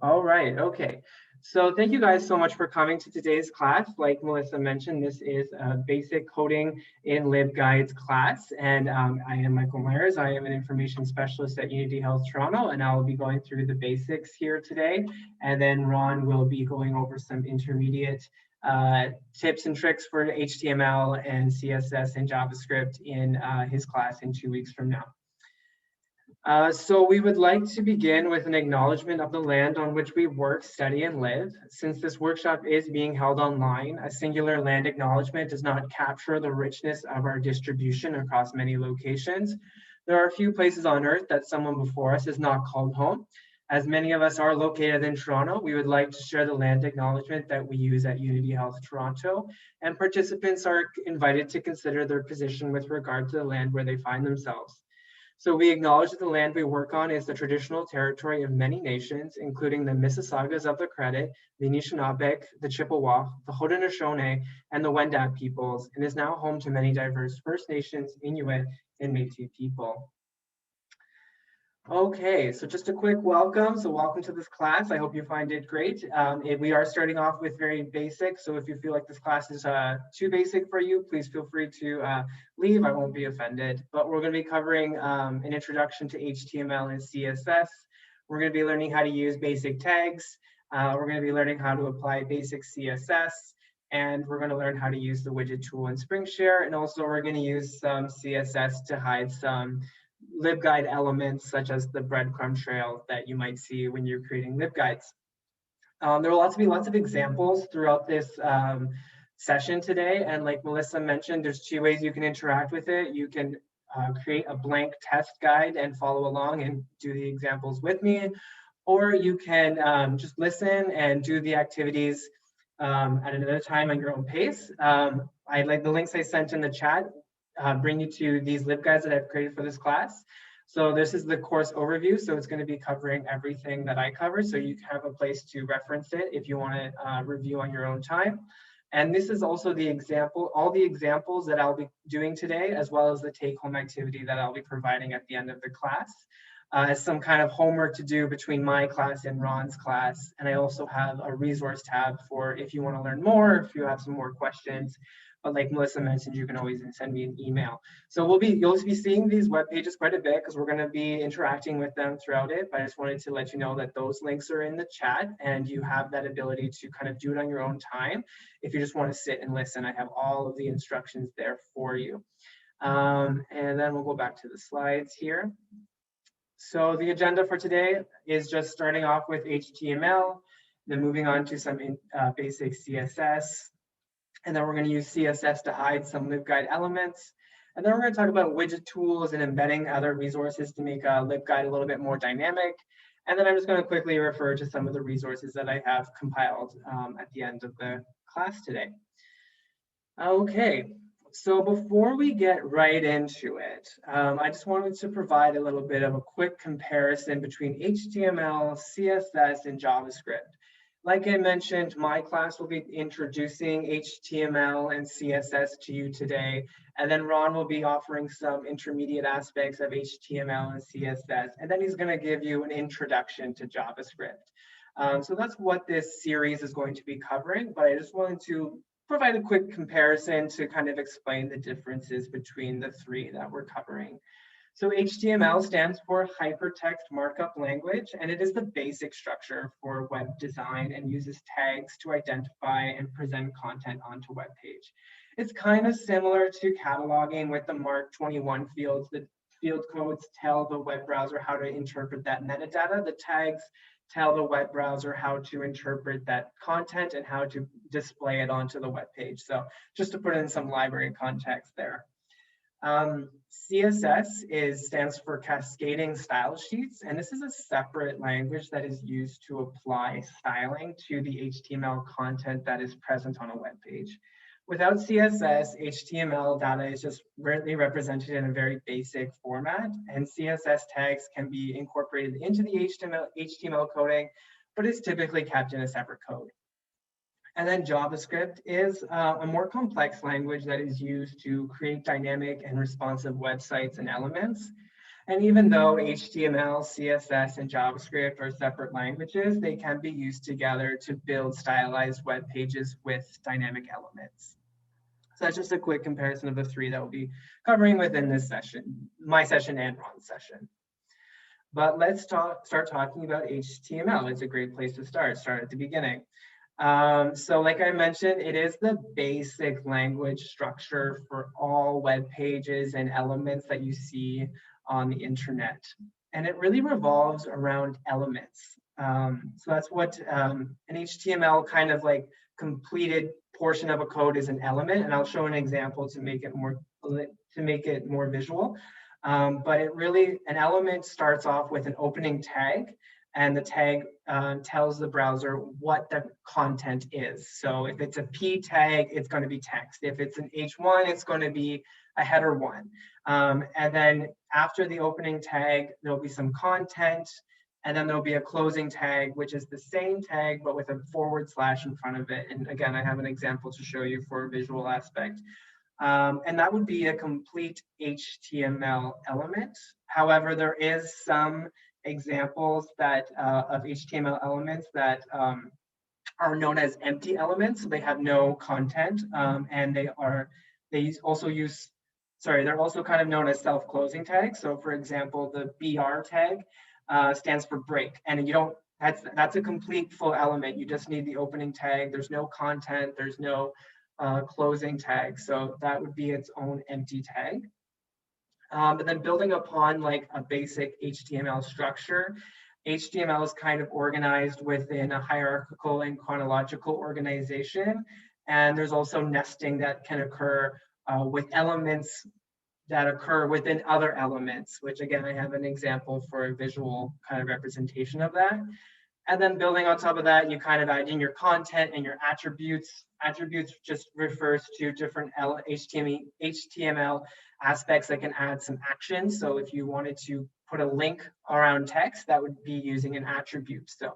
All right, okay. So thank you guys so much for coming to today's class. Like Melissa mentioned, this is a basic coding in LibGuides class, and I am Michael Myers. I am an information specialist at Unity Health Toronto, and I will be going through the basics here today. And then Ron will be going over some intermediate tips and tricks for HTML and CSS and JavaScript in his class in 2 weeks from now. So we would like to begin with an acknowledgement of the land on which we work, study, and live. Since this workshop is being held online, a singular land acknowledgement does not capture the richness of our distribution across many locations. There are a few places on Earth that someone before us has not called home. As many of us are located in Toronto, we would like to share the land acknowledgement that we use at Unity Health Toronto, and participants are invited to consider their position with regard to the land where they find themselves. So we acknowledge that the land we work on is the traditional territory of many nations, including the Mississaugas of the Credit, the Anishinaabe, the Chippewa, the Haudenosaunee, and the Wendat peoples, and is now home to many diverse First Nations, Inuit, and Métis people. Okay, so just a quick welcome. So welcome to this class. I hope you find it great. We are starting off with very basic. So if you feel like this class is too basic for you, please feel free to leave. I won't be offended. But we're going to be covering an introduction to HTML and CSS. We're going to be learning how to use basic tags. We're going to be learning how to apply basic CSS. And we're going to learn how to use the widget tool in SpringShare. And also we're going to use some CSS to hide some LibGuide elements such as the breadcrumb trail that you might see when you're creating LibGuides. There will also be lots of examples throughout this session today. And like Melissa mentioned, there's two ways you can interact with it. You can create a blank test guide and follow along and do the examples with me, or you can just listen and do the activities at another time on your own pace. I like the links I sent in the chat. Bring you to these LibGuides that I've created for this class. So this is the course overview. So it's going to be covering everything that I cover. So you have a place to reference it if you want to review on your own time. And this is also the example, all the examples that I'll be doing today, as well as the take-home activity that I'll be providing at the end of the class as some kind of homework to do between my class and Ron's class. And I also have a resource tab for if you want to learn more, if you have some more questions. But like Melissa mentioned, you can always send me an email. So you'll be seeing these web pages quite a bit because we're going to be interacting with them throughout it. But I just wanted to let you know that those links are in the chat and you have that ability to kind of do it on your own time. If you just want to sit and listen, I have all of the instructions there for you. And then we'll go back to the slides here. So the agenda for today is just starting off with HTML, then moving on to some basic CSS. And then we're going to use CSS to hide some LibGuide elements. And then we're going to talk about widget tools and embedding other resources to make LibGuide a little bit more dynamic. And then I'm just going to quickly refer to some of the resources that I have compiled at the end of the class today. Okay, so before we get right into it, I just wanted to provide a little bit of a quick comparison between HTML, CSS, and JavaScript. Like I mentioned, my class will be introducing HTML and CSS to you today, and then Ron will be offering some intermediate aspects of HTML and CSS, and then he's going to give you an introduction to JavaScript. So that's what this series is going to be covering, but I just wanted to provide a quick comparison to kind of explain the differences between the three that we're covering. So HTML stands for Hypertext Markup Language, and it is the basic structure for web design and uses tags to identify and present content onto a web page. It's kind of similar to cataloging with the Mark 21 fields. The field codes tell the web browser how to interpret that metadata. The tags tell the web browser how to interpret that content and how to display it onto the web page. So just to put in some library context there. CSS stands for Cascading Style Sheets, and this is a separate language that is used to apply styling to the HTML content that is present on a web page. Without CSS, HTML data is just really represented in a very basic format, and CSS tags can be incorporated into the HTML coding, but it's typically kept in a separate code. And then JavaScript is a more complex language that is used to create dynamic and responsive websites and elements. And even though HTML, CSS, and JavaScript are separate languages, they can be used together to build stylized web pages with dynamic elements. So that's just a quick comparison of the three that we'll be covering within this session, my session and Ron's session. But let's start talking about HTML. It's a great place to start at the beginning. So like I mentioned, it is the basic language structure for all web pages and elements that you see on the internet. And it really revolves around elements. So that's what an HTML kind of like completed portion of a code is an element. And I'll show an example to make it more visual. But it really, an element starts off with an opening tag, and the tag tells the browser what the content is. So if it's a P tag, it's going to be text. If it's an H1, it's going to be a header 1. And then after the opening tag, there'll be some content, and then there'll be a closing tag, which is the same tag, but with a / in front of it. And again, I have an example to show you for a visual aspect. And that would be a complete HTML element. However, there is some examples that of HTML elements that are known as empty elements. So they have no content, and they're also kind of known as self-closing tags. So for example, the BR tag stands for break, and that's a complete full element. You just need the opening tag. There's no content. There's no closing tag. So that would be its own empty tag. But then building upon like a basic HTML structure, HTML is kind of organized within a hierarchical and chronological organization. And there's also nesting that can occur with elements that occur within other elements, which again, I have an example for a visual kind of representation of that. And then building on top of that, you kind of add in your content and your attributes. Attributes just refers to different HTML aspects that can add some action. So if you wanted to put a link around text, that would be using an attribute. So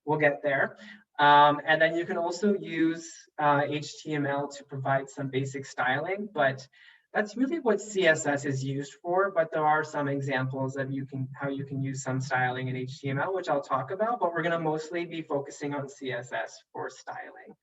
we'll get there. And then you can also use HTML to provide some basic styling, but that's really what CSS is used for, but there are some examples of how you can use some styling in HTML, which I'll talk about, but we're going to mostly be focusing on CSS for styling.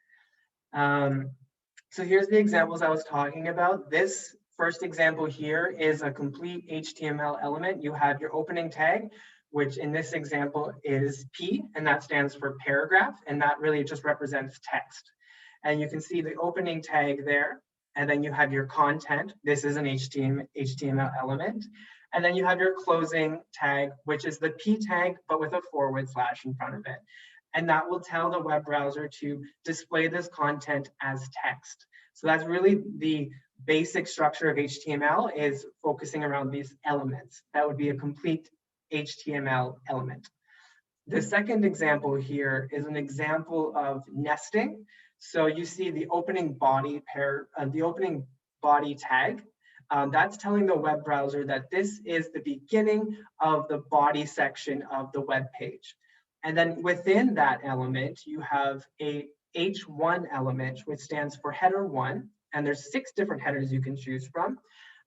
So here's the examples I was talking about. This first example here is a complete HTML element. You have your opening tag, which in this example is P, and that stands for paragraph, and that really just represents text. And you can see the opening tag there. And then you have your content. This is an HTML element. And then you have your closing tag, which is the P tag, but with a / in front of it. And that will tell the web browser to display this content as text. So that's really the basic structure of HTML, is focusing around these elements. That would be a complete HTML element. The second example here is an example of nesting. So you see the opening body tag. That's telling the web browser that this is the beginning of the body section of the web page. And then within that element, you have a H1 element, which stands for header 1. And there's 6 different headers you can choose from.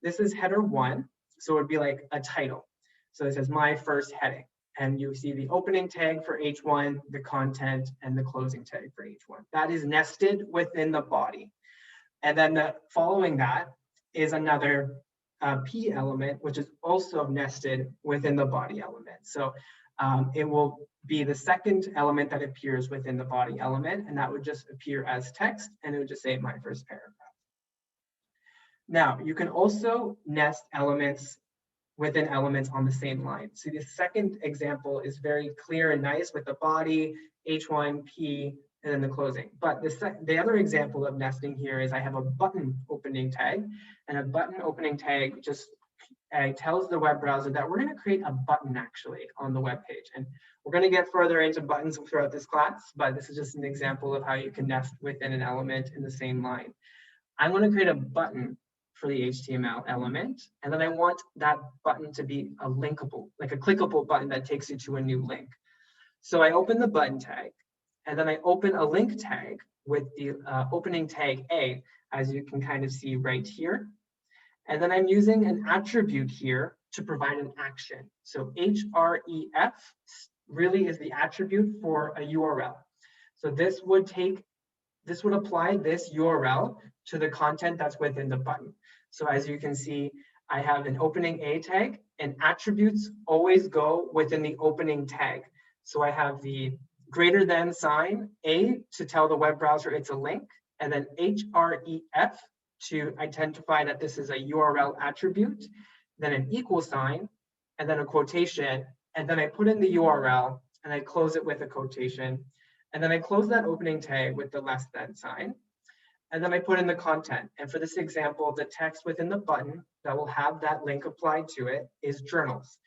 This is header 1. So it would be like a title. So it says my first heading. And you see the opening tag for H1, the content, and the closing tag for H1. That is nested within the body. And then following that is another P element, which is also nested within the body element. So it will be the second element that appears within the body element, and that would just appear as text, and it would just say my first paragraph. Now, you can also nest elements within elements on the same line. So the second example is very clear and nice with the body, H1, P, and then the closing. But the other example of nesting here is I have a button opening tag, and a button opening tag just tells the web browser that we're going to create a button actually on the web page. And we're going to get further into buttons throughout this class, but this is just an example of how you can nest within an element in the same line. I'm going to create a button for the HTML element, and then I want that button to be a linkable, like a clickable button that takes you to a new link. So I open the button tag, and then I open a link tag with the opening tag A, as you can kind of see right here. And then I'm using an attribute here to provide an action. So href really is the attribute for a URL. So this would apply this URL to the content that's within the button. So as you can see, I have an opening A tag, and attributes always go within the opening tag. So I have the greater than sign, A, to tell the web browser it's a link, and then href to identify that this is a URL attribute, then an equal sign, and then a quotation, and then I put in the URL, and I close it with a quotation, and then I close that opening tag with the less than sign, and then I put in the content. And for this example, the text within the button that will have that link applied to it is journals.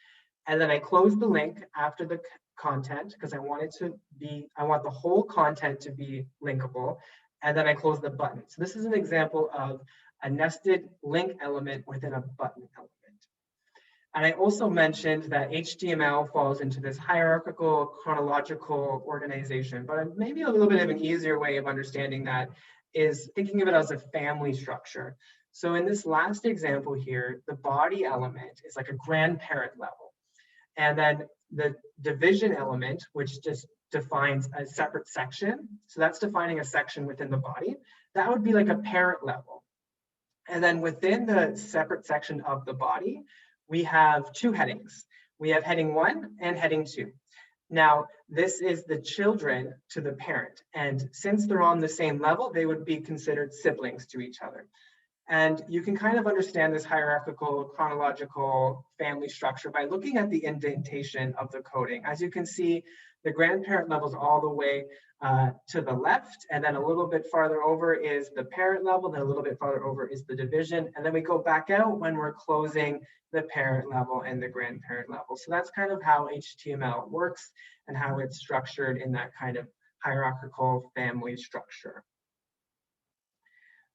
And then I close the link after the content because I want the whole content to be linkable. And then I close the button. So this is an example of a nested link element within a button element. And I also mentioned that HTML falls into this hierarchical, chronological organization, but maybe a little bit of an easier way of understanding that is thinking of it as a family structure. So in this last example here, the body element is like a grandparent level. And then the division element, which just defines a separate section. So that's defining a section within the body. That would be like a parent level. And then within the separate section of the body, we have two headings. We have heading 1 and heading 2. Now, this is the children to the parent. And since they're on the same level, they would be considered siblings to each other. And you can kind of understand this hierarchical, chronological family structure by looking at the indentation of the coding. As you can see, the grandparent level is all the way to the left, and then a little bit farther over is the parent level, then a little bit farther over is the division, and then we go back out when we're closing the parent level and the grandparent level. So that's kind of how HTML works and how it's structured in that kind of hierarchical family structure.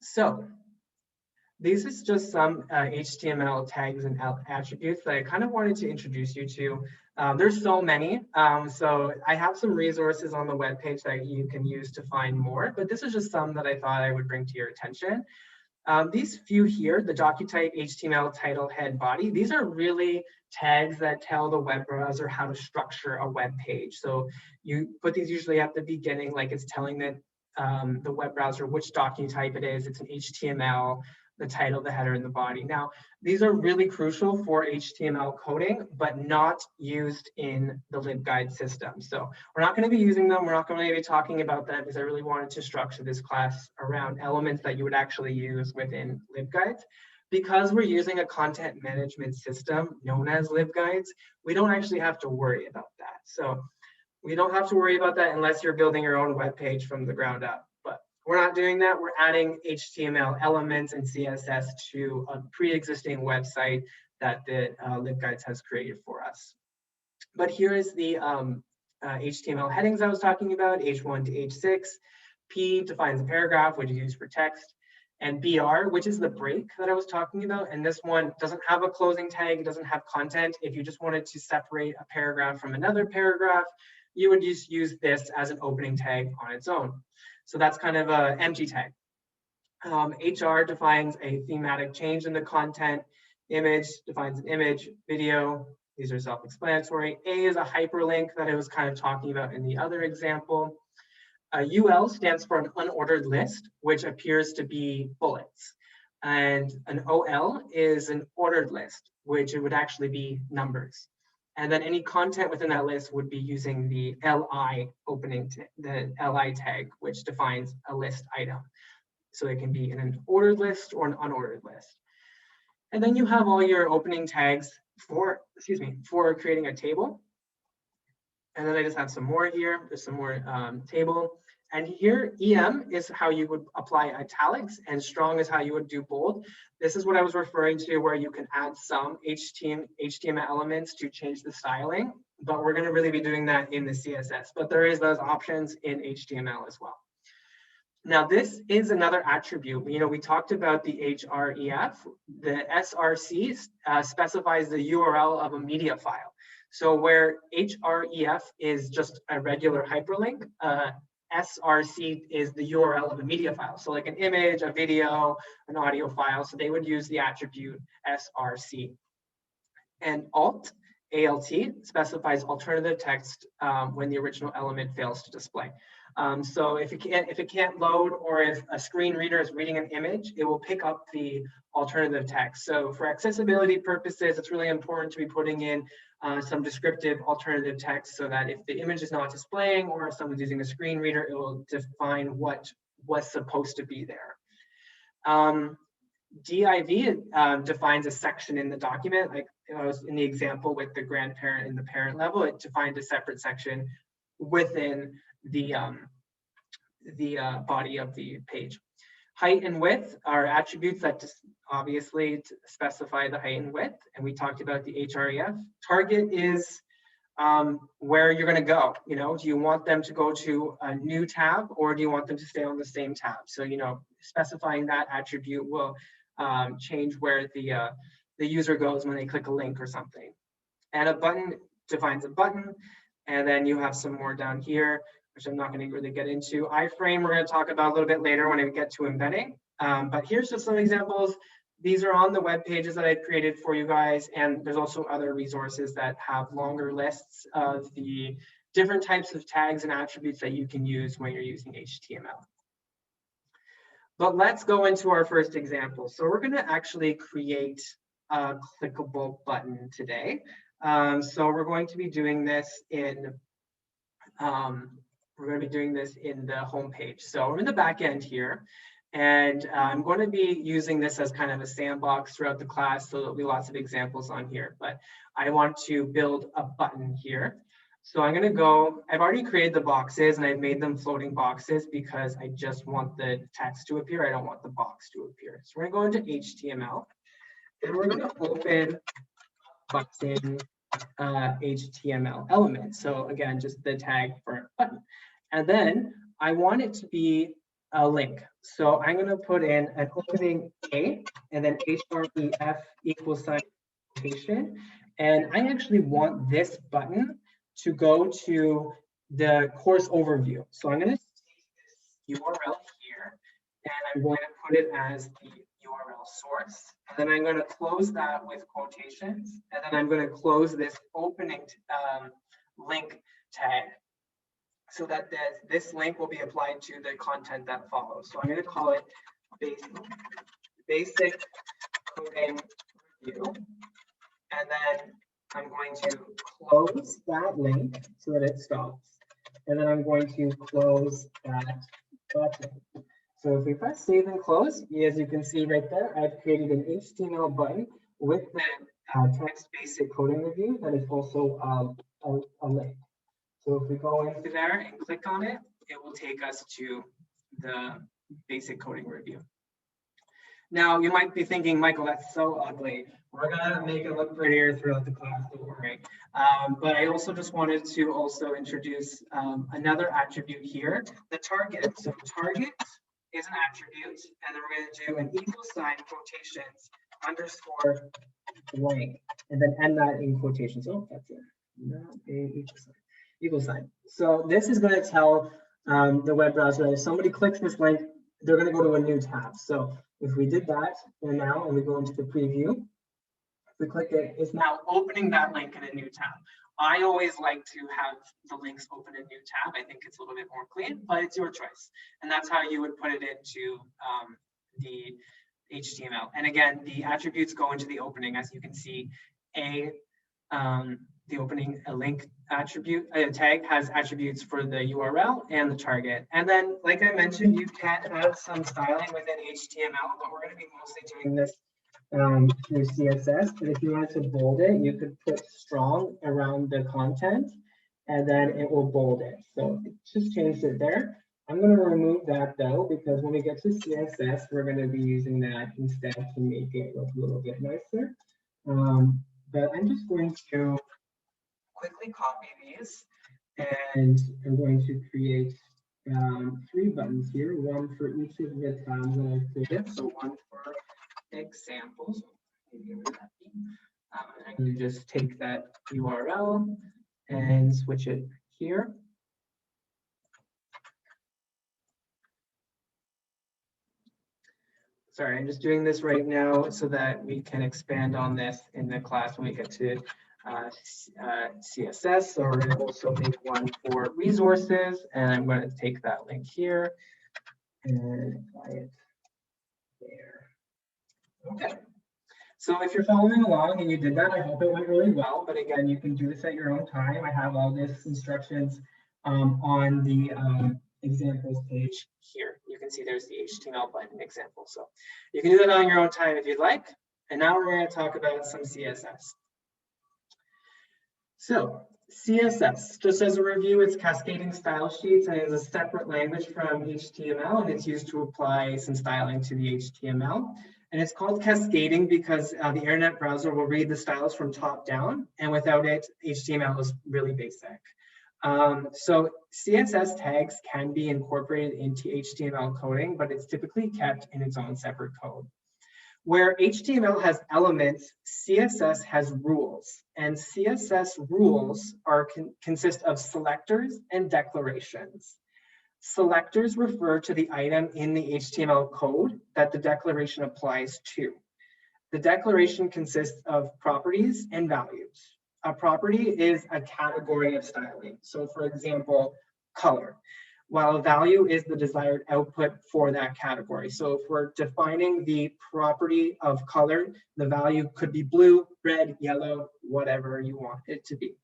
So these is just some HTML tags and attributes that I kind of wanted to introduce you to. There's so many, so I have some resources on the webpage that you can use to find more, but this is just some that I thought I would bring to your attention. These few here, the docutype, HTML, title, head, body, these are really tags that tell the web browser how to structure a web page. So you put these usually at the beginning, like it's telling the web browser which docutype it is. It's an HTML, the title, the header, and the body. Now, these are really crucial for HTML coding, but not used in the LibGuide system. So we're not going to be using them. We're not going to be talking about them because I really wanted to structure this class around elements that you would actually use within LibGuides. Because we're using a content management system known as LibGuides, we don't actually have to worry about that. So we don't have to worry about that unless you're building your own web page from the ground up. But we're not doing that. We're adding HTML elements and CSS to a pre-existing website that the LibGuides has created for us. But here is the HTML headings I was talking about, H1 to H6. P defines a paragraph, which is used for text. And BR, which is the break that I was talking about. And this one doesn't have a closing tag, it doesn't have content. If you just wanted to separate a paragraph from another paragraph, you would just use this as an opening tag on its own. So that's kind of an empty tag. HR defines a thematic change in the content. Image defines an image. Video, these are self-explanatory. A is a hyperlink that I was kind of talking about in the other example. UL stands for an unordered list, which appears to be bullets. And an OL is an ordered list, which it would actually be numbers. And then any content within that list would be using the LI the LI tag, which defines a list item. So it can be in an ordered list or an unordered list. And then you have all your opening tags for creating a table. And then I just have some more here. There's some more table. And here, EM is how you would apply italics, and strong is how you would do bold. This is what I was referring to, where you can add some HTML elements to change the styling, but we're going to really be doing that in the CSS. But there is those options in HTML as well. Now, this is another attribute. You know, we talked about the href. The SRC specifies the URL of a media file. So where href is just a regular hyperlink, SRC is the URL of a media file. So like an image, a video, an audio file. So they would use the attribute SRC. And alt specifies alternative text when the original element fails to display. So if it can't load, or if a screen reader is reading an image, it will pick up the alternative text. So for accessibility purposes, it's really important to be putting in some descriptive alternative text, so that if the image is not displaying, or if someone's using a screen reader, it will define what was supposed to be there. div defines a section in the document, like in the example with the grandparent and the parent level. It defined a separate section within the body of the page. Height and width are attributes that just obviously specify the height and width, and we talked about the href. Target is where you're going to go. Do you want them to go to a new tab, or do you want them to stay on the same tab? So specifying that attribute will change where the user goes when they click a link or something. And a button defines a button, and then you have some more down here, which I'm not going to really get into. Iframe we're going to talk about a little bit later when we get to embedding. But here's just some examples. These are on the web pages that I created for you guys, and there's also other resources that have longer lists of the different types of tags and attributes that you can use when you're using HTML. But let's go into our first example. So we're going to actually create a clickable button today. So we're going to be doing this in the home page. So we're in the back end here, and I'm going to be using this as kind of a sandbox throughout the class, so there'll be lots of examples on here. But I want to build a button here. So I'm going to go, I've already created the boxes, and I've made them floating boxes because I just want the text to appear. I don't want the box to appear. So we're going to go into HTML, and we're going to open button HTML element. So again, just the tag for button. And then I want it to be a link. So I'm going to put in an opening A, and then href =, quotation. And I actually want this button to go to the course overview. So I'm going to take this URL here, and I'm going to put it as the URL source. And then I'm going to close that with quotations. And then I'm going to close this opening link tag, so that this link will be applied to the content that follows. So I'm going to call it basic coding review. And then I'm going to close that link so that it stops. And then I'm going to close that button. So if we press save and close, as you can see right there, I've created an HTML button with the text basic coding review that is also a link. So if we go into there and click on it, it will take us to the basic coding review. Now you might be thinking, Michael, that's so ugly. We're gonna make it look prettier throughout the class, don't worry. But I also just wanted to also introduce another attribute here, the target. So target is an attribute, and then we're going to do an =, quotations, underscore blank, and then end that in quotations. Oh, that's it. Not a =. So this is going to tell the web browser that if somebody clicks this link, they're going to go to a new tab. So if we did that, and now and we go into the preview, if we click it, it's now opening that link in a new tab. I always like to have the links open in a new tab. I think it's a little bit more clean, but it's your choice. And that's how you would put it into the HTML. And again, the attributes go into the opening. As you can see, the opening a link attribute, a tag has attributes for the URL and the target. And then, like I mentioned, you can have some styling within HTML, but we're going to be mostly doing this through CSS. But if you wanted to bold it, you could put strong around the content, and then it will bold it. So it just changed it there. I'm going to remove that though, because when we get to CSS, we're going to be using that instead to make it look a little bit nicer. But I'm just going to quickly copy these, and I'm going to create 3 buttons here, one for each of the tabs that I've created. So one for examples. I'm going to just take that URL and switch it here. Sorry, I'm just doing this right now so that we can expand on this in the class when we get to CSS. So we're going to also make one for resources, and I'm going to take that link here and apply it there. Okay. So if you're following along and you did that, I hope it went really well. But again, you can do this at your own time. I have all this instructions on the examples page here. You can see there's the HTML button example. So you can do that on your own time if you'd like. And now we're going to talk about some CSS. So CSS, just as a review, it's cascading style sheets and is a separate language from HTML, and it's used to apply some styling to the HTML. And it's called cascading because the internet browser will read the styles from top down, and without it, HTML is really basic. So CSS tags can be incorporated into HTML coding, but it's typically kept in its own separate code. Where HTML has elements, CSS has rules, and CSS rules consist of selectors and declarations. Selectors refer to the item in the HTML code that the declaration applies to. The declaration consists of properties and values. A property is a category of styling. So for example, color, while a value is the desired output for that category. So if we're defining the property of color, the value could be blue, red, yellow, whatever you want it to be.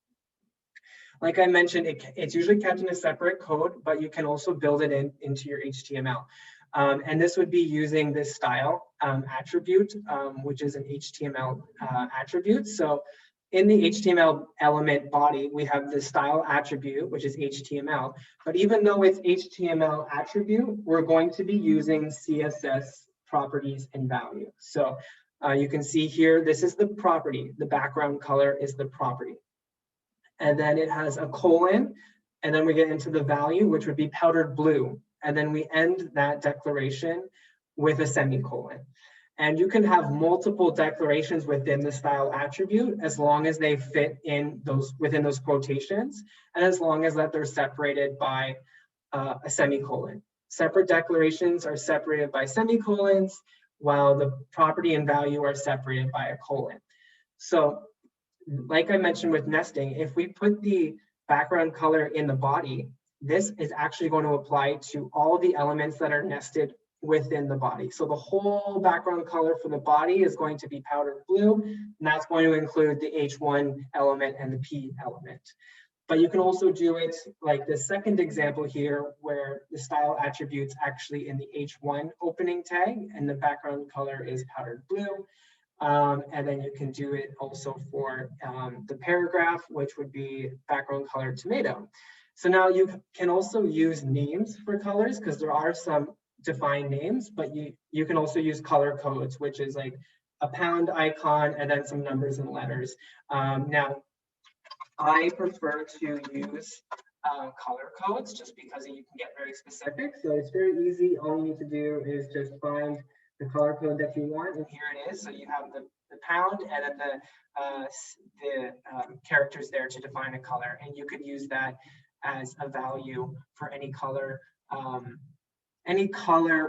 Like I mentioned, it's usually kept in a separate code, but you can also build it into your HTML. And this would be using this style attribute, which is an HTML attribute. So in the HTML element body, we have the style attribute, which is HTML. But even though it's HTML attribute, we're going to be using CSS properties and value. So you can see here, this is the property. The background color is the property. And then it has a colon, and then we get into the value, which would be powdered blue. And then we end that declaration with a semicolon. And you can have multiple declarations within the style attribute as long as they fit in within those quotations, and as long as that they're separated by a semicolon. Separate declarations are separated by semicolons, while the property and value are separated by a colon. So like I mentioned with nesting, if we put the background color in the body, this is actually going to apply to all the elements that are nested within the body. So the whole background color for the body is going to be powdered blue, and that's going to include the H1 element and the P element. But you can also do it like the second example here, where the style attribute's actually in the H1 opening tag, and the background color is powdered blue. And then you can do it also for the paragraph, which would be background color tomato. So now you can also use names for colors, because there are some defined names, but you can also use color codes, which is like a pound icon and then some numbers and letters. Now, I prefer to use color codes just because you can get very specific. So it's very easy. All you need to do is just find the color code that you want, and here it is. So you have the pound and then the characters there to define a color, and you could use that as a value for any color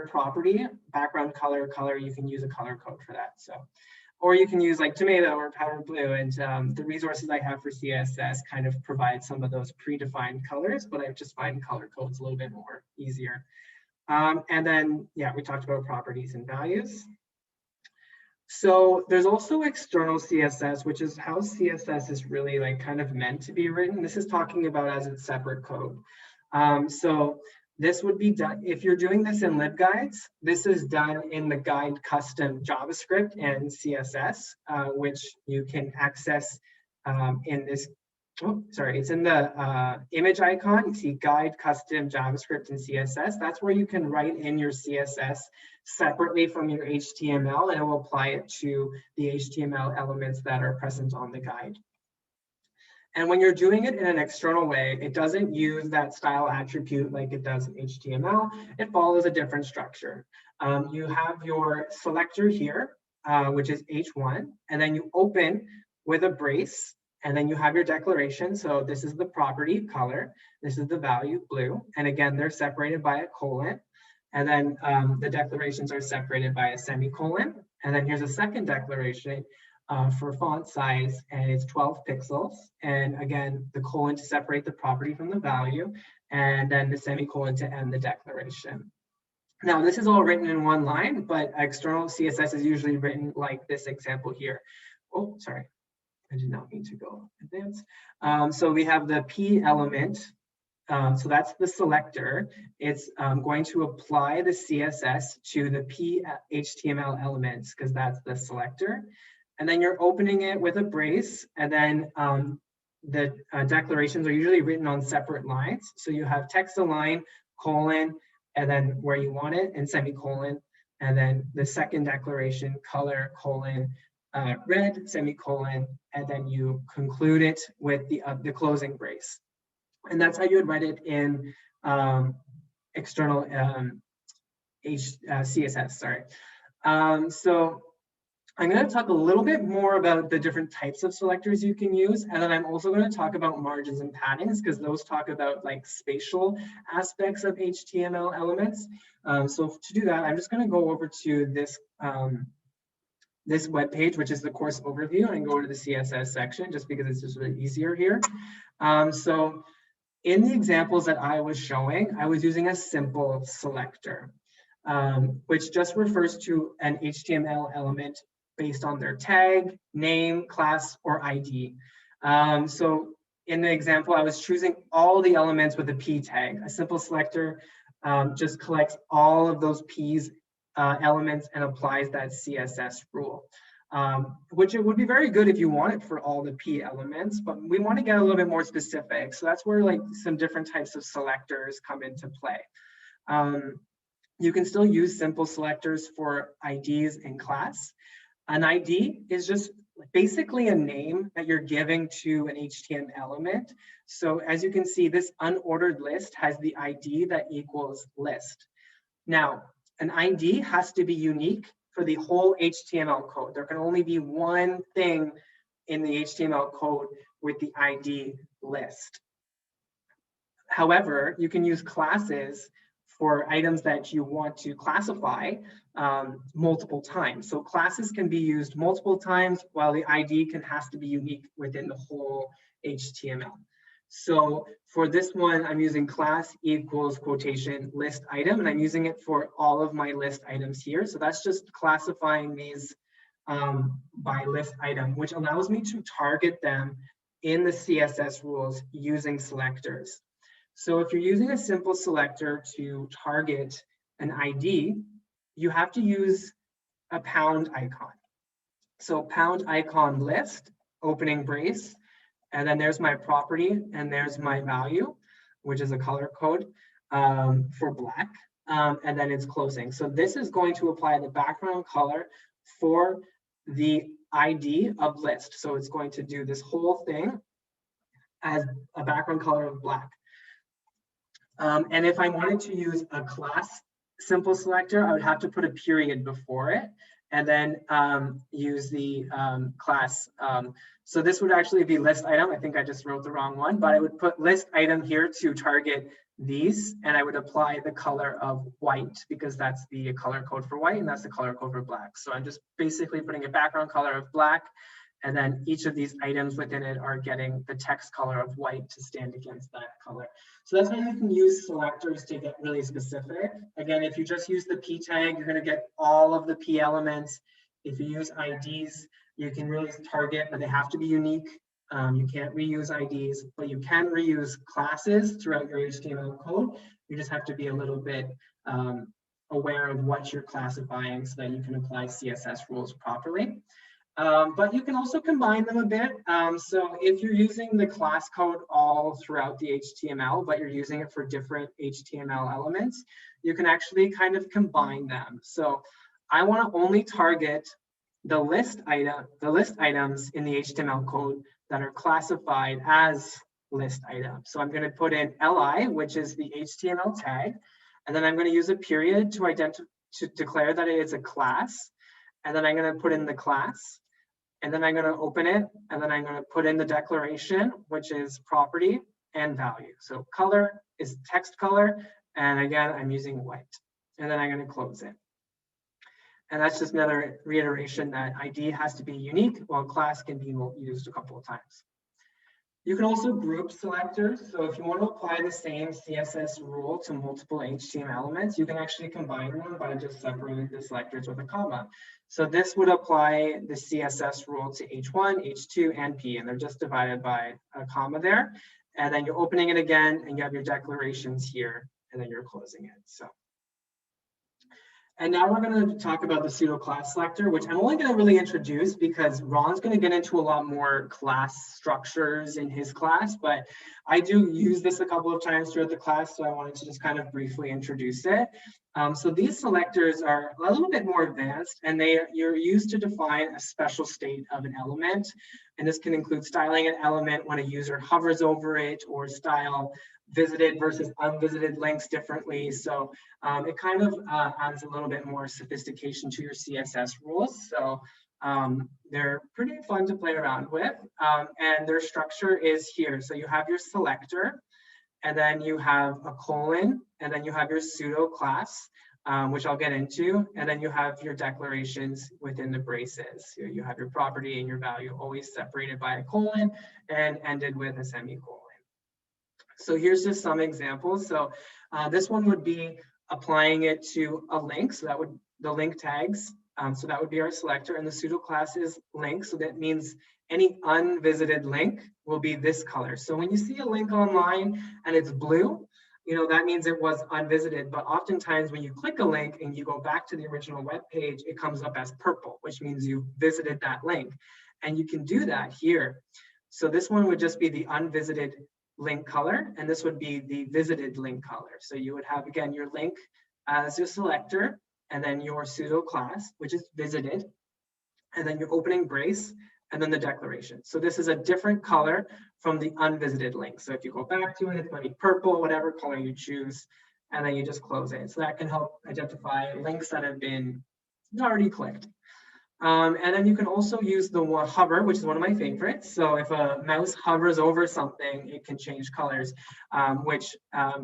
property, background color, you can use a color code for that. So, or you can use like tomato or powdered blue, and the resources I have for CSS kind of provide some of those predefined colors, but I just find color codes a little bit more easier. And then, yeah, we talked about properties and values. So there's also external CSS, which is how CSS is really like kind of meant to be written. This is talking about as its separate code. So this would be done, if you're doing this in LibGuides, this is done in the guide custom JavaScript and CSS, which you can access in this. Oh, sorry, it's in the image icon. You see guide, custom, JavaScript, and CSS. That's where you can write in your CSS separately from your HTML, and it will apply it to the HTML elements that are present on the guide. And when you're doing it in an external way, it doesn't use that style attribute like it does in HTML. It follows a different structure. You have your selector here, which is H1, and then you open with a brace, and then you have your declaration. So this is the property color, this is the value blue, and again, they're separated by a colon. And then the declarations are separated by a semicolon. And then here's a second declaration for font size, and it's 12 pixels. And again, the colon to separate the property from the value, and then the semicolon to end the declaration. Now, this is all written in one line, but external CSS is usually written like this example here. Oh, sorry, I did not mean to go advanced. So we have the P element. So that's the selector. It's going to apply the CSS to the P HTML elements because that's the selector. And then you're opening it with a brace, and then the declarations are usually written on separate lines. So you have text align, colon, and then where you want it, and semicolon. And then the second declaration, color, colon, red, semicolon, and then you conclude it with the closing brace. And that's how you would write it in external CSS, sorry. So I'm going to talk a little bit more about the different types of selectors you can use. And then I'm also going to talk about margins and paddings because those talk about like spatial aspects of HTML elements. So to do that, I'm just going to go over to this this web page, which is the course overview, and go to the CSS section just because it's just really easier here. So in the examples that I was showing, I was using a simple selector, which just refers to an HTML element based on their tag, name, class, or ID. So in the example, I was choosing all the elements with a P tag. A simple selector just collects all of those P's elements and applies that CSS rule. Which it would be very good if you want it for all the P elements, but we want to get a little bit more specific. So that's where like some different types of selectors come into play. You can still use simple selectors for IDs in class. An ID is just basically a name that you're giving to an HTML element. So as you can see, this unordered list has the ID that equals list. Now, an ID has to be unique for the whole HTML code. There can only be one thing in the HTML code with the ID list. However, you can use classes for items that you want to classify multiple times. So classes can be used multiple times while the ID has to be unique within the whole HTML. So for this one, I'm using class equals quotation list item, and I'm using it for all of my list items here. So that's just classifying these by list item, which allows me to target them in the CSS rules using selectors. So if you're using a simple selector to target an ID, you have to use a pound icon. So pound icon list, opening brace, and then there's my property, and there's my value, which is a color code for black, and then it's closing. So this is going to apply the background color for the ID of list. So it's going to do this whole thing as a background color of black. And if I wanted to use a class simple selector, I would have to put a period before it and then use the class. So this would actually be list item. I think I just wrote the wrong one, but I would put list item here to target these, and I would apply the color of white because that's the color code for white and that's the color code for black. So I'm just basically putting a background color of black, and then each of these items within it are getting the text color of white to stand against that color. So that's how you can use selectors to get really specific. Again, if you just use the P tag, you're going to get all of the P elements. If you use IDs, you can really target, but they have to be unique. You can't reuse IDs, but you can reuse classes throughout your HTML code. You just have to be a little bit aware of what you're classifying so that you can apply CSS rules properly. But you can also combine them a bit. So if you're using the class code all throughout the HTML, but you're using it for different HTML elements, you can actually kind of combine them. So I want to only target the list items in the HTML code that are classified as list items. So I'm going to put in LI, which is the HTML tag, and then I'm going to use a period to declare that it is a class, and then I'm going to put in the class. And then I'm going to open it, and then I'm going to put in the declaration, which is property and value. So color is text color, and again, I'm using white. and then I'm going to close it. And that's just another reiteration that ID has to be unique, while class can be used a couple of times. You can also group selectors. So if you want to apply the same CSS rule to multiple HTML elements, you can actually combine them by just separating the selectors with a comma. So this would apply the CSS rule to H1, H2, and P, and they're just divided by a comma there. And then you're opening it again, and you have your declarations here, and then you're closing it. So. And now we're going to talk about the PseudoClass Selector, which I'm only going to really introduce because Ron's going to get into a lot more class structures in his class, but I do use this a couple of times throughout the class, so I wanted to just kind of briefly introduce it. So these selectors are a little bit more advanced, and you're used to define a special state of an element. And this can include styling an element when a user hovers over it, or style visited versus unvisited links differently. So it kind of adds a little bit more sophistication to your CSS rules. So they're pretty fun to play around with. And their structure is here. So you have your selector, and then you have a colon, and then you have your pseudo class, which I'll get into, and then you have your declarations within the braces. You have your property and your value always separated by a colon and ended with a semicolon. So here's just some examples. So this one would be applying it to a link. So that would the link tags. So that would be our selector, and the pseudo class is link. So that means any unvisited link will be this color. So when you see a link online and it's blue, that means it was unvisited. But oftentimes when you click a link and you go back to the original web page, it comes up as purple, which means you visited that link. And you can do that here. So this one would just be the unvisited link color, and this would be the visited link color. So you would have, again, your link as your selector, and then your pseudo class, which is visited, and then your opening brace, and then the declaration. So this is a different color from the unvisited link. So if you go back to it, it's going to be purple, whatever color you choose, and then you just close it. So that can help identify links that have been already clicked. And then you can also use the hover, which is one of my favorites. So if a mouse hovers over something, it can change colors, which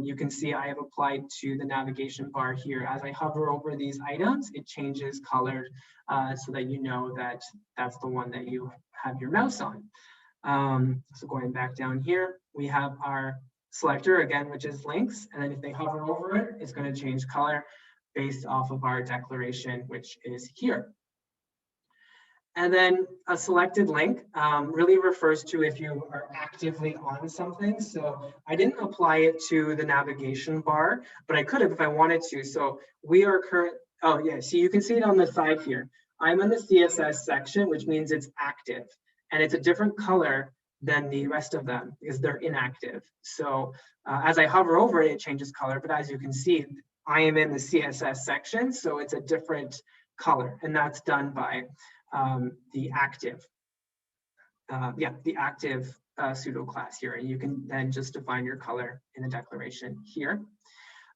you can see I have applied to the navigation bar here. As I hover over these items, it changes color so that you know that that's the one that you have your mouse on. So going back down here, we have our selector again, which is links. And then if they hover over it, it's going to change color based off of our declaration, which is here. And then a selected link really refers to if you are actively on something. So I didn't apply it to the navigation bar, but I could have if I wanted to. So we are oh yeah, so you can see it on the side here. I'm in the CSS section, which means it's active. And it's a different color than the rest of them because they're inactive. So as I hover over it, it changes color. But as you can see, I am in the CSS section, so it's a different color. And that's done by the active, pseudo class here. And you can then just define your color in the declaration here.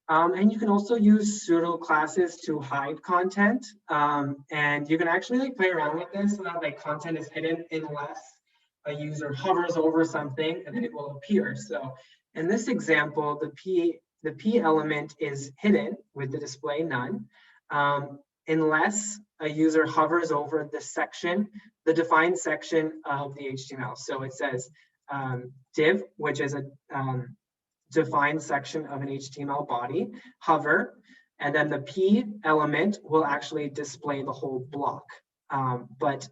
And you can also use pseudo classes to hide content. And you can actually play around with this so that content is hidden unless a user hovers over something and then it will appear. So in this example, the P element is hidden with the display none. Unless a user hovers over the section, the defined section of the HTML. So it says div, which is a defined section of an HTML body, hover, and then the P element will actually display the whole block. But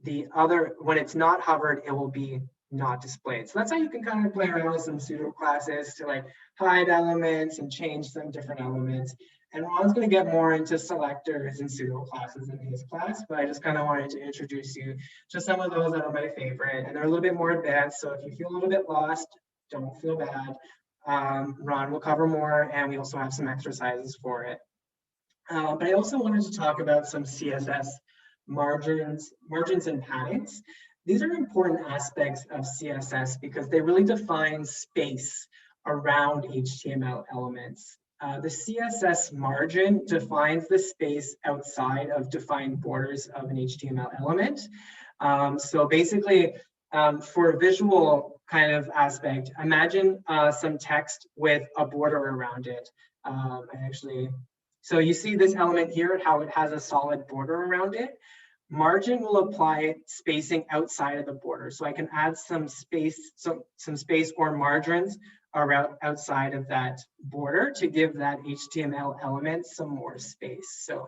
the other, when it's not hovered, it will be not displayed. So that's how you can kind of play around with some pseudo classes to hide elements and change some different elements. And Ron's going to get more into selectors and pseudo classes in his class, but I just kind of wanted to introduce you to some of those that are my favorite, and they're a little bit more advanced. So if you feel a little bit lost, don't feel bad. Ron will cover more, and we also have some exercises for it. But I also wanted to talk about some CSS margins and paddings. These are important aspects of CSS because they really define space around HTML elements. The CSS margin defines the space outside of defined borders of an HTML element. So basically, for a visual kind of aspect, imagine some text with a border around it. I actually So you see this element here, how it has a solid border around it. Margin will apply spacing outside of the border. So I can add some space, some space or margins around outside of that border to give that HTML element some more space. So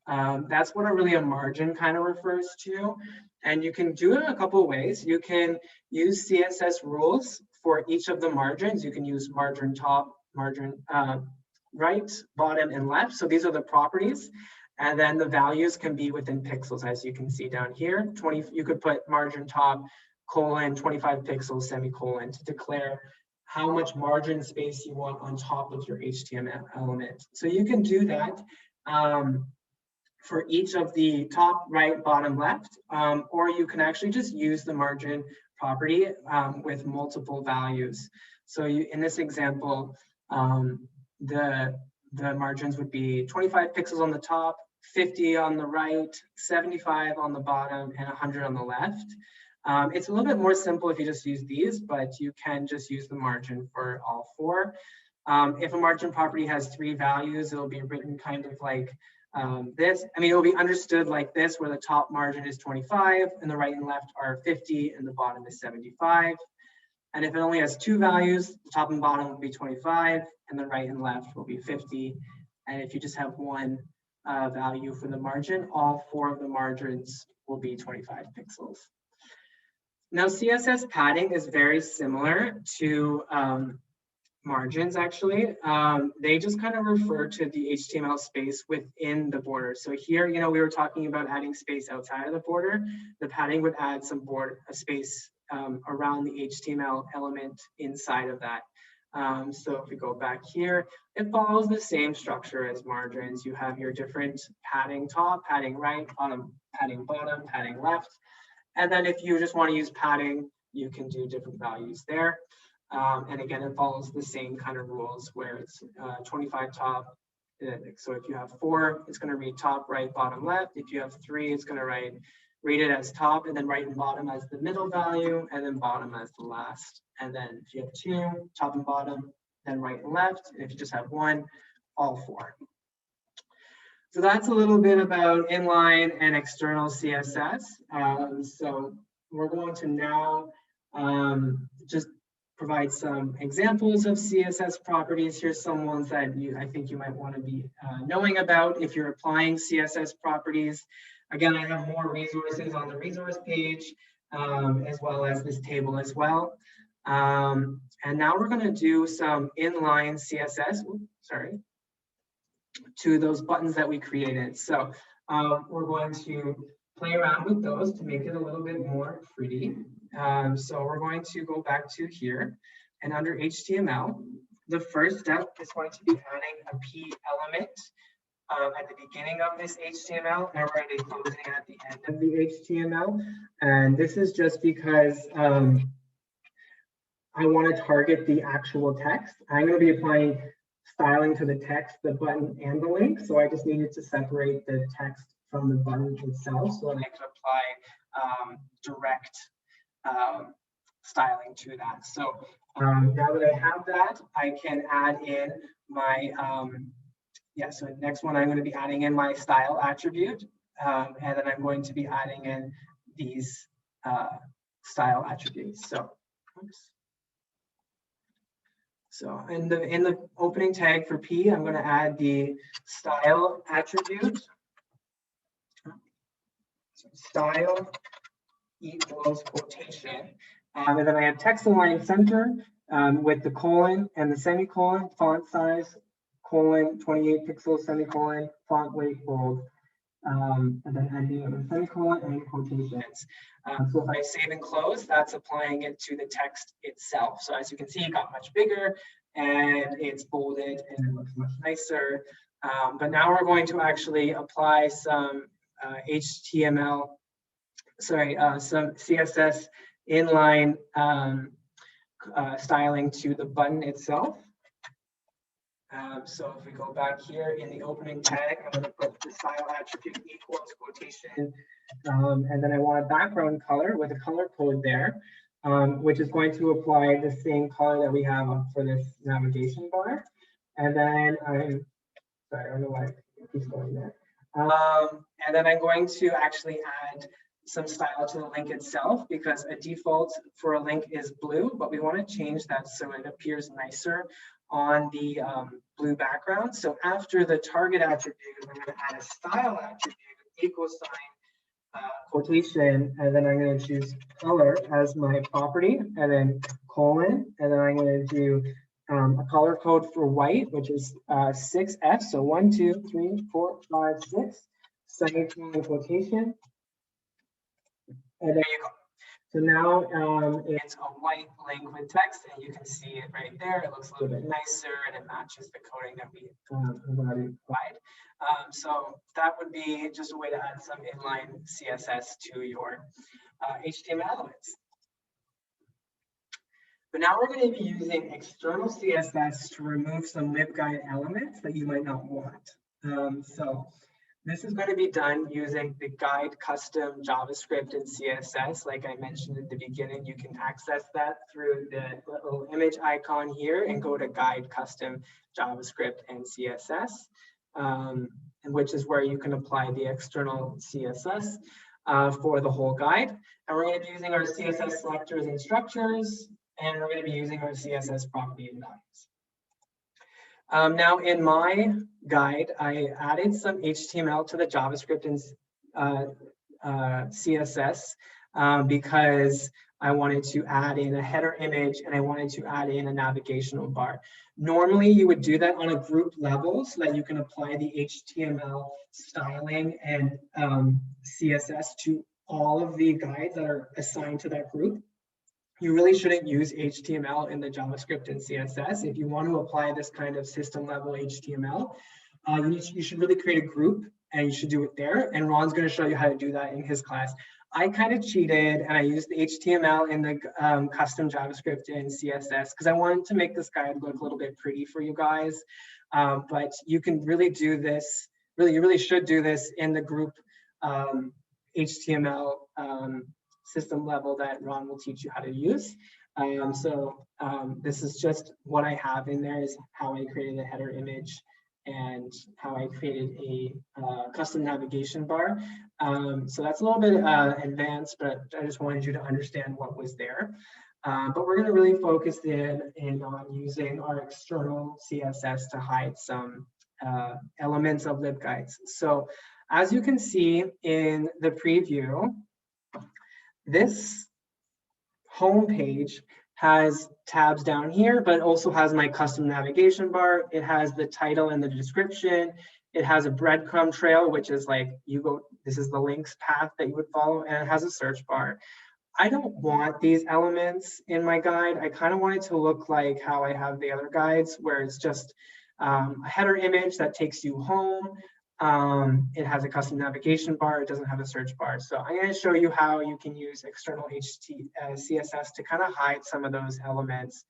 that's what a margin kind of refers to. And you can do it in a couple of ways. You can use CSS rules for each of the margins. You can use margin top, margin right, bottom, and left. So these are the properties. And then the values can be within pixels, as you can see down here. You could put margin top, colon, 25 pixels, semicolon, to declare how much margin space you want on top of your HTML element. So you can do that for each of the top, right, bottom, left, or you can actually just use the margin property with multiple values. So in this example, the margins would be 25 pixels on the top, 50 on the right, 75 on the bottom, and 100 on the left. It's a little bit more simple if you just use these, but you can just use the margin for all four. If a margin property has 3 values, it'll be written kind of like this. I mean, it'll be understood like this, where the top margin is 25, and the right and left are 50, and the bottom is 75. And if it only has 2 values, the top and bottom will be 25, and the right and left will be 50. And if you just have 1 value for the margin, all 4 of the margins will be 25 pixels. Now, CSS padding is very similar to margins, actually. They just kind of refer to the HTML space within the border. So here, we were talking about adding space outside of the border. The padding would add some space around the HTML element inside of that. So if we go back here, it follows the same structure as margins. You have your different padding top, padding right, padding bottom, padding left. And then if you just want to use padding, you can do different values there. And again, it follows the same kind of rules where it's 25 top. So if you have 4, it's going to read top, right, bottom, left. If you have 3, it's going to read it as top, and then right and bottom as the middle value, and then bottom as the last. And then if you have 2, top and bottom, then right and left. And if you just have 1, all 4. So that's a little bit about inline and external CSS. So we're going to now just provide some examples of CSS properties. Here's some ones that I think you might want to be knowing about if you're applying CSS properties. Again, I have more resources on the resource page, as well as this table as well. And now we're going to do some inline CSS, to those buttons that we created. So we're going to play around with those to make it a little bit more pretty. So we're going to go back to here, and under HTML, the first step is going to be adding a P element at the beginning of this HTML, and we're going to be closing it at the end of the HTML. And this is just because I want to target the actual text. I'm going to be applying styling to the text, the button, and the link. So I just needed to separate the text from the button itself so that I could apply direct styling to that. So now that I have that, I can add in my, so next one, I'm going to be adding in my style attribute. And then I'm going to be adding in these style attributes. So, oops. So in the opening tag for P, I'm going to add the style attribute. So style equals quotation. And then I have text align center with the colon and the semicolon, font size, colon, 28 pixels, semicolon, font weight, bold, and then ending with a semicolon and quotations. So if I save and close, that's applying it to the text itself. So as you can see, it got much bigger and it's bolded and it looks much nicer. But now we're going to actually apply some some CSS inline styling to the button itself. So if we go back here in the opening tag, I'm going to put the style attribute equals quotation, and then I want a background color with a color code there, which is going to apply the same color that we have for this navigation bar. And then I don't know why keeps going there. And then I'm going to actually add some style to the link itself, because a default for a link is blue, but we want to change that so it appears nicer on the blue background. So after the target attribute, I'm going to add a style attribute, equal sign, quotation, and then I'm going to choose color as my property, and then colon, and then I'm going to do a color code for white, which is 6F. So 1, 2, 3, 4, 5, 6. Semicolon quotation. And there you go. So now it's a white link with text, and you can see it right there. It looks a little bit nicer, and it matches the coding that we already provide. So that would be just a way to add some inline CSS to your HTML elements. But now we're going to be using external CSS to remove some LibGuide elements that you might not want. So this is going to be done using the guide custom JavaScript and CSS. Like I mentioned at the beginning, you can access that through the little image icon here and go to guide custom JavaScript and CSS, and which is where you can apply the external CSS for the whole guide. And we're going to be using our CSS selectors and structures, and we're going to be using our CSS property and values. Now in my guide, I added some HTML to the JavaScript and CSS because I wanted to add in a header image and I wanted to add in a navigational bar. Normally you would do that on a group level so that you can apply the HTML styling and CSS to all of the guides that are assigned to that group. You really shouldn't use HTML in the JavaScript and CSS. If you want to apply this kind of system level HTML, you should really create a group and you should do it there. And Ron's going to show you how to do that in his class. I kind of cheated and I used the HTML in the custom JavaScript and CSS because I wanted to make this guide look a little bit pretty for you guys. But you can really do this, you really should do this in the group HTML system level that Ron will teach you how to use. This is just what I have in there is how I created a header image and how I created a custom navigation bar. So that's a little bit advanced, but I just wanted you to understand what was there. But we're going to really focus in on using our external CSS to hide some elements of LibGuides. So as you can see in the preview, this home page has tabs down here, but it also has my custom navigation bar. It has the title and the description. It has a breadcrumb trail, which is like this is the links path that you would follow, and it has a search bar. I don't want these elements in my guide. I kind of want it to look like how I have the other guides, where it's just a header image that takes you home. It has a custom navigation bar. It doesn't have a search bar. So I'm going to show you how you can use external CSS to kind of hide some of those elements.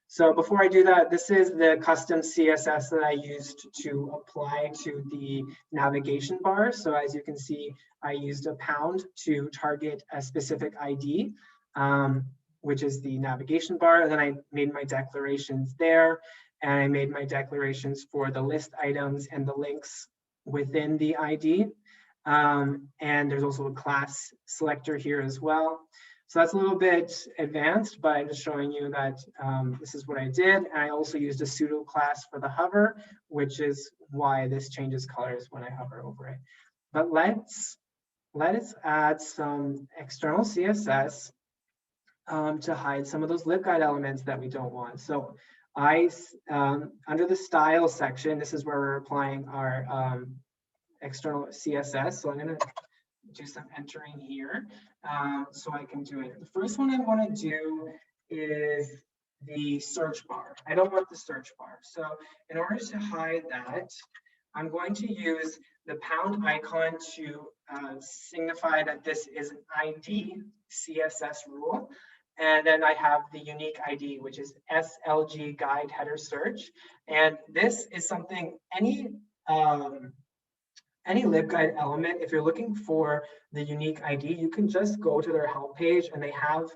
So before I do that, this is the custom CSS that I used to apply to the navigation bar. So as you can see, I used a pound to target a specific ID, which is the navigation bar. And then I made my declarations there, and I made my declarations for the list items and the links within the ID. And there's also a class selector here as well. So that's a little bit advanced, but I'm just showing you that this is what I did. And I also used a PseudoClass for the hover, which is why this changes colors when I hover over it. But let's add some external CSS to hide some of those LibGuide elements that we don't want. So under the style section, this is where we're applying our external CSS. So I'm going to do some entering here so I can do it. The first one I want to do is the search bar. I don't want the search bar. So in order to hide that, I'm going to use the pound icon to signify that this is an ID CSS rule. And then I have the unique ID, which is SLG guide header search. And this is something any LibGuide element, if you're looking for the unique ID, you can just go to their help page and they have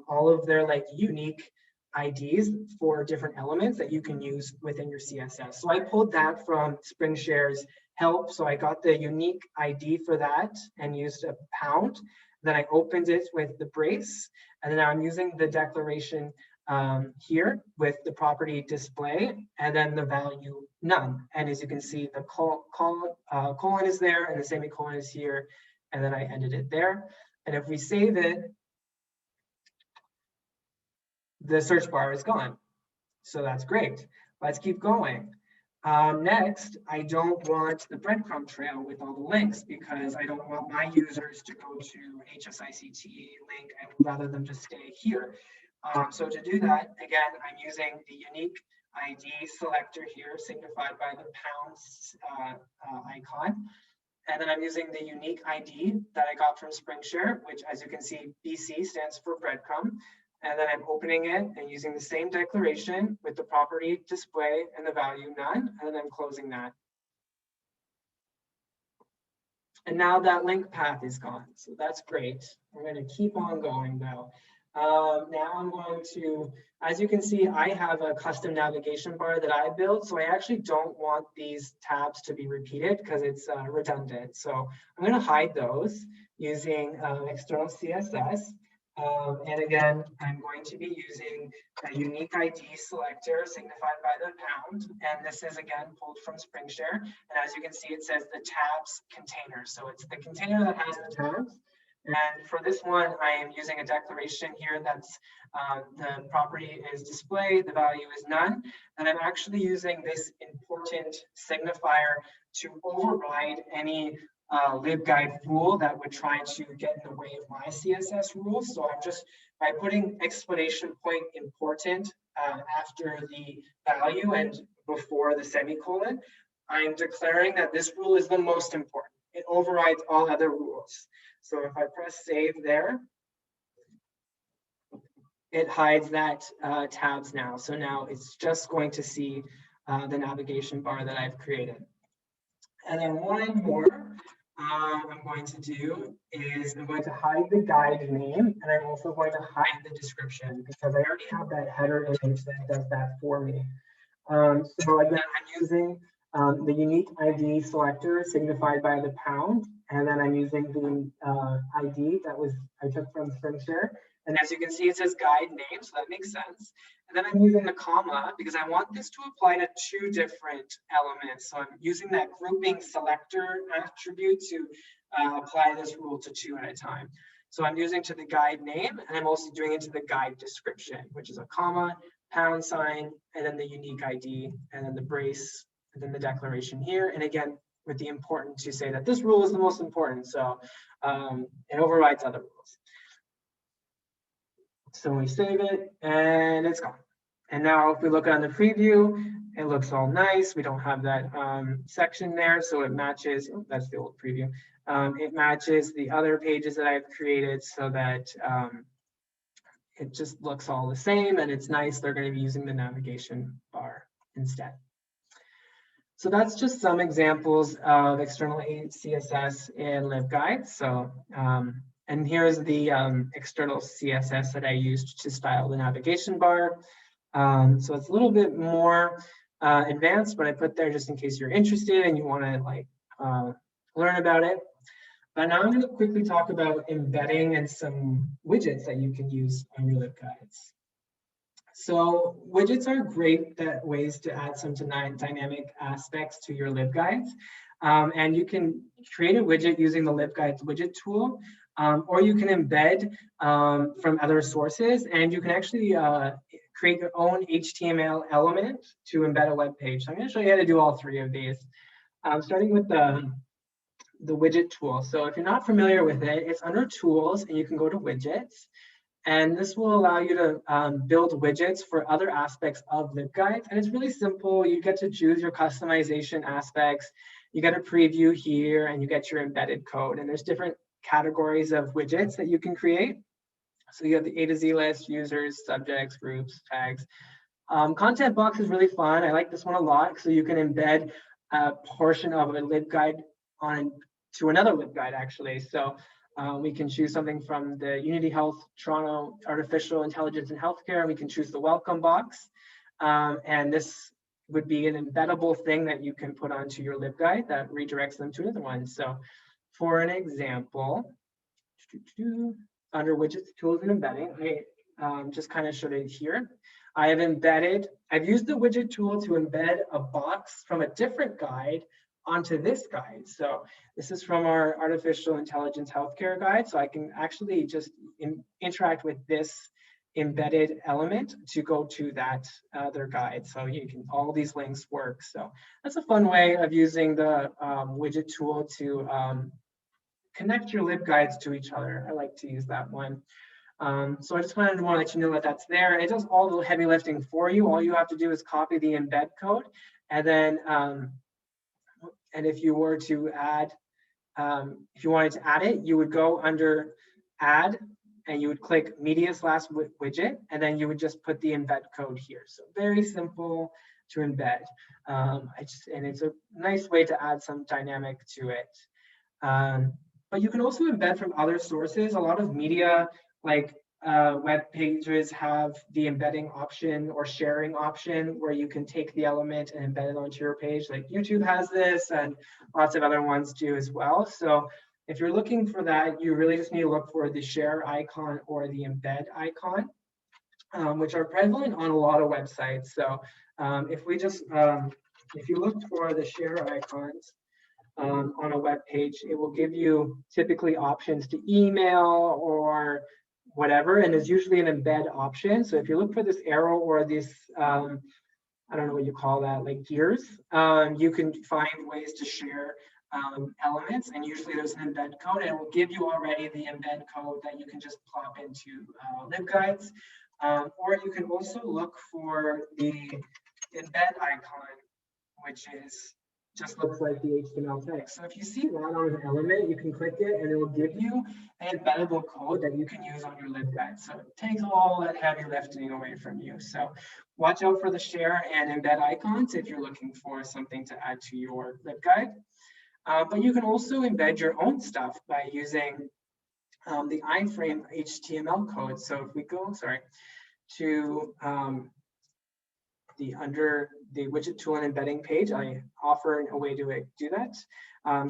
all of their unique IDs for different elements that you can use within your CSS. So I pulled that from SpringShare's help. So I got the unique ID for that and used a pound. Then I opened it with the brace, and then I'm using the declaration here with the property display, and then the value none. And as you can see, the colon is there, and the semicolon is here, and then I ended it there. And if we save it, the search bar is gone. So that's great. Let's keep going. Next, I don't want the breadcrumb trail with all the links because I don't want my users to go to HSICT link. I would rather them just stay here. So to do that, again, I'm using the unique ID selector here, signified by the pounds icon. And then I'm using the unique ID that I got from SpringShare, which, as you can see, BC stands for breadcrumb. And then I'm opening it and using the same declaration with the property display and the value none, and then I'm closing that. And now that link path is gone, so that's great. We're going to keep on going though. Now I'm going to, as you can see, I have a custom navigation bar that I built, so I actually don't want these tabs to be repeated because it's redundant. So I'm going to hide those using external CSS. And again, I'm going to be using a unique ID selector signified by the pound. And this is again pulled from SpringShare. And as you can see, it says the tabs container. So it's the container that has the tabs. And for this one, I am using a declaration here that's the property is display, the value is none. And I'm actually using this important signifier to override any LibGuide rule that would try to get in the way of my CSS rules. So I'm just, by putting exclamation point important after the value and before the semicolon, I'm declaring that this rule is the most important. It overrides all other rules. So if I press save there, it hides that tabs now. So now it's just going to see the navigation bar that I've created. And then one more I'm going to do is I'm going to hide the guide name, and I'm also going to hide the description because I already have that header image that does that for me. So again, I'm using the unique ID selector signified by the pound, and then I'm using the ID that I took from SpringShare. And as you can see, it says guide name, so that makes sense. And then I'm using the comma because I want this to apply to two different elements. So I'm using that grouping selector attribute to apply this rule to two at a time. So I'm using to the guide name, and I'm also doing it to the guide description, which is a comma, pound sign, and then the unique ID, and then the brace, and then the declaration here. And again, with the important to say that this rule is the most important. So it overrides other rules. So we save it and it's gone. And now if we look on the preview, it looks all nice. We don't have that section there, so it matches. Oh, that's the old preview. It matches the other pages that I've created so that it just looks all the same and it's nice. They're going to be using the navigation bar instead. So that's just some examples of external CSS in LibGuides. So and here's the external CSS that I used to style the navigation bar. So it's a little bit more advanced, but I put there just in case you're interested and you want to like learn about it. But now I'm going to quickly talk about embedding and some widgets that you can use on your LibGuides. So widgets are great ways to add some dynamic aspects to your LibGuides. And you can create a widget using the LibGuides widget tool, or you can embed from other sources, and you can actually create your own HTML element to embed a web page. So I'm going to show you how to do all three of these, starting with the widget tool. So if you're not familiar with it, it's under tools, and you can go to widgets. And this will allow you to build widgets for other aspects of LibGuides. And it's really simple. You get to choose your customization aspects. You get a preview here, and you get your embedded code. And there's different categories of widgets that you can create. So you have the A to Z list, users, subjects, groups, tags. Content box is really fun. I like this one a lot. So you can embed a portion of a LibGuide to another LibGuide, actually. So we can choose something from the Unity Health Toronto Artificial Intelligence in Healthcare, and we can choose the welcome box. And this would be an embeddable thing that you can put onto your LibGuide that redirects them to another one. So for an example, under widgets, tools, and embedding, I just kind of showed it here. I've used the widget tool to embed a box from a different guide onto this guide. So this is from our artificial intelligence healthcare guide. So I can actually just interact with this embedded element to go to that other guide. So you can, all these links work. So that's a fun way of using the widget tool to connect your LibGuides to each other. I like to use that one. So I just wanted to let you know that that's there. It does all the heavy lifting for you. All you have to do is copy the embed code, and then and if you were to add, if you wanted to add it, you would go under Add, and you would click Media/Widget, and then you would just put the embed code here. So very simple to embed. And it's a nice way to add some dynamic to it. But you can also embed from other sources. A lot of media, like web pages, have the embedding option or sharing option where you can take the element and embed it onto your page. Like YouTube has this, and lots of other ones do as well. So if you're looking for that, you really just need to look for the share icon or the embed icon, which are prevalent on a lot of websites. So if you look for the share icons on a web page, it will give you typically options to email or whatever, and there's usually an embed option. So if you look for this arrow or this, I don't know what you call that, like gears, you can find ways to share elements, and usually there's an embed code, and it will give you already the embed code that you can just plop into LibGuides. Or you can also look for the embed icon, which just looks like the HTML text. So if you see that on an element, you can click it and it will give you an embeddable code that you can use on your LibGuide. So it takes all that heavy lifting away from you. So watch out for the share and embed icons if you're looking for something to add to your LibGuide. But you can also embed your own stuff by using the iframe HTML code. So if we go, to under the widget tool and embedding page, I offer a way to do that.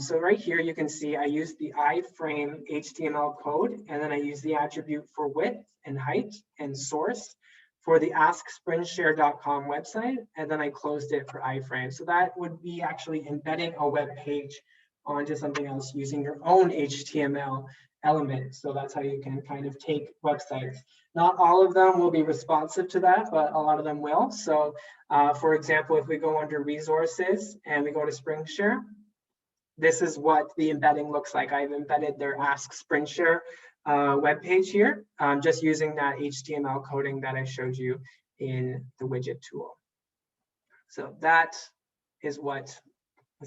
So right here, you can see I use the iframe HTML code, and then I use the attribute for width and height and source for the askspringshare.com website, and then I closed it for iframe. So that would be actually embedding a web page onto something else using your own HTML element. So that's how you can kind of take websites. Not all of them will be responsive to that, but a lot of them will. So for example, if we go under resources and we go to SpringShare, this is what the embedding looks like. I've embedded their Ask SpringShare webpage here, just using that HTML coding that I showed you in the widget tool. So that is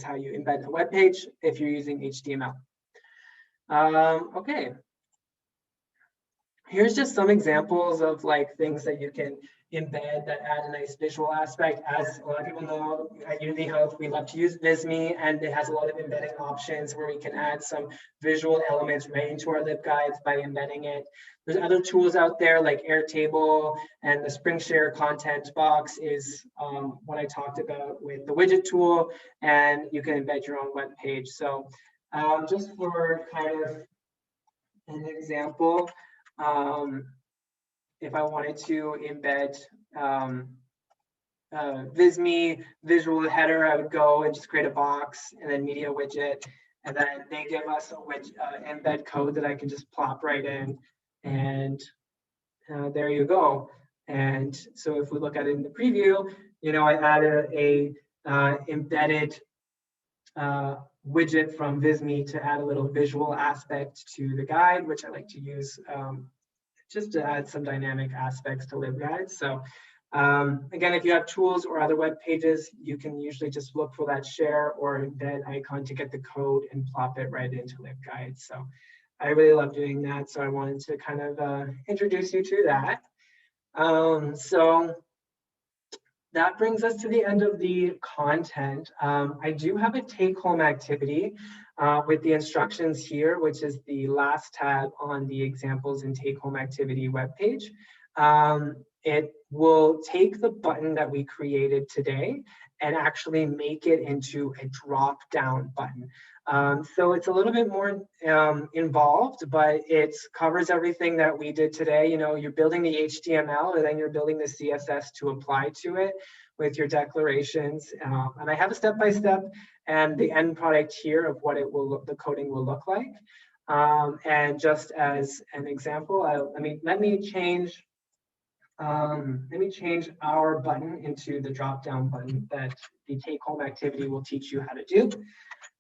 how you embed a web page if you're using HTML. Okay. Here's just some examples of like things that you can embed that add a nice visual aspect. As a lot of people know, at Unity Health, we love to use Visme, and it has a lot of embedding options where we can add some visual elements right into our LibGuides by embedding it. There's other tools out there like Airtable, and the SpringShare content box is what I talked about with the widget tool, and you can embed your own web page. So just for kind of an example, if I wanted to embed Visme visual header, I would go and just create a box and then media widget, and then they give us a embed code that I can just plop right in, and there you go. And so if we look at it in the preview, I added a embedded widget from Visme to add a little visual aspect to the guide, which I like to use just to add some dynamic aspects to LibGuides. So again, if you have tools or other web pages, you can usually just look for that share or embed icon to get the code and plop it right into LibGuides. So I really love doing that. So I wanted to kind of introduce you to that. So that brings us to the end of the content. I do have a take-home activity with the instructions here, which is the last tab on the examples and take-home activity webpage. it will take the button that we created today and actually make it into a drop-down button. So it's a little bit more involved, but it covers everything that we did today. You know, you're building the HTML and then you're building the CSS to apply to it with your declarations. And I have a step-by-step and the end product here of what it will look, the coding will look like. And just as an example, let me change our button into the drop-down button that the take-home activity will teach you how to do.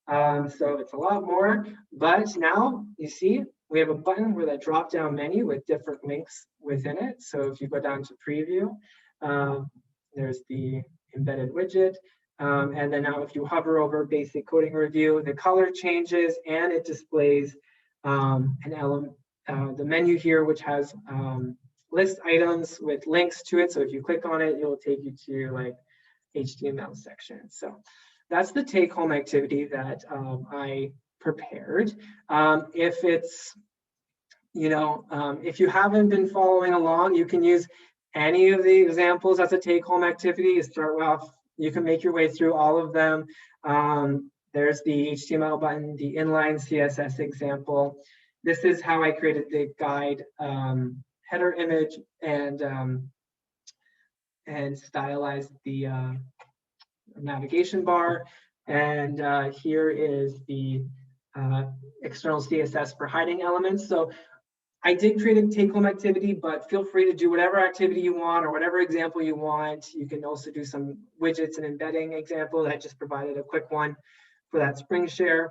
So it's a lot more, but now you see we have a button with a drop-down menu with different links within it. So if you go down to preview, there's the embedded widget. And then now if you hover over basic coding review, the color changes and it displays an element, the menu here, which has list items with links to it. So if you click on it, it will take you to like HTML section. So that's the take-home activity that I prepared. If it's, you know, if you haven't been following along, you can use any of the examples as a take-home activity. You start off, you can make your way through all of them. There's the HTML button, the inline CSS example. This is how I created the guide header image and stylized the navigation bar. And here is the external CSS for hiding elements. So I did create a take-home activity, but feel free to do whatever activity you want or whatever example you want. You can also do some widgets and embedding example that I just provided a quick one for that SpringShare.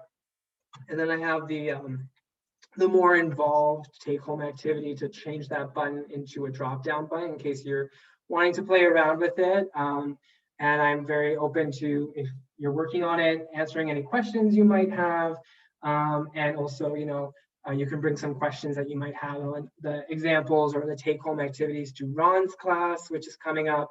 And then I have the more involved take-home activity to change that button into a drop-down button in case you're wanting to play around with it. And I'm very open to, if you're working on it, answering any questions you might have. And also, you know, you can bring some questions that you might have on the examples or the take-home activities to Ron's class, which is coming up.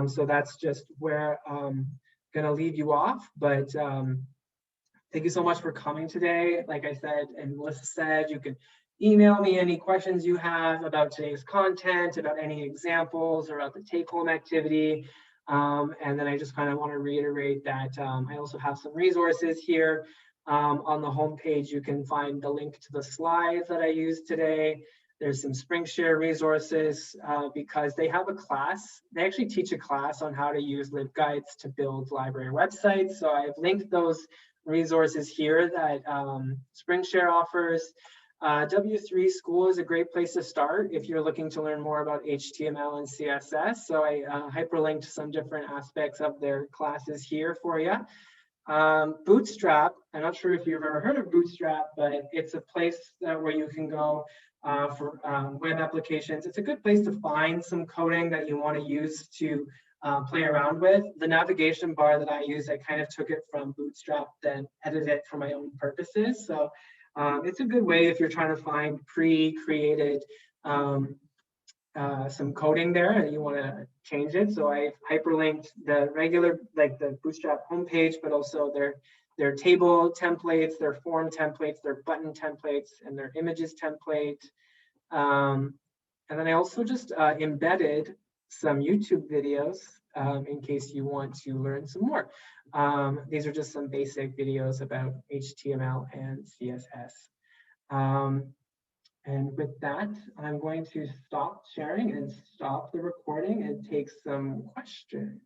So that's just where I'm gonna leave you off. But thank you so much for coming today. Like I said, and Melissa said, you can email me any questions you have about today's content, about any examples, or about the take-home activity. And then I just kind of want to reiterate that I also have some resources here. On the homepage, you can find the link to the slides that I used today. There's some SpringShare resources because they have a class. They actually teach a class on how to use LibGuides to build library websites. So I've linked those resources here that SpringShare offers. W3 School is a great place to start if you're looking to learn more about HTML and CSS. So I hyperlinked some different aspects of their classes here for you. Bootstrap, I'm not sure if you've ever heard of Bootstrap, but it's a place where you can go for web applications. It's a good place to find some coding that you want to use to play around with. The navigation bar that I use, I kind of took it from Bootstrap, then edited it for my own purposes. So it's a good way if you're trying to find pre-created some coding there and you want to change it. So I hyperlinked the regular, like the Bootstrap homepage, but also their table templates, their form templates, their button templates, and their images template. And then I also just embedded some YouTube videos in case you want to learn some more. These are just some basic videos about HTML and CSS. And with that, I'm going to stop sharing and stop the recording and take some questions.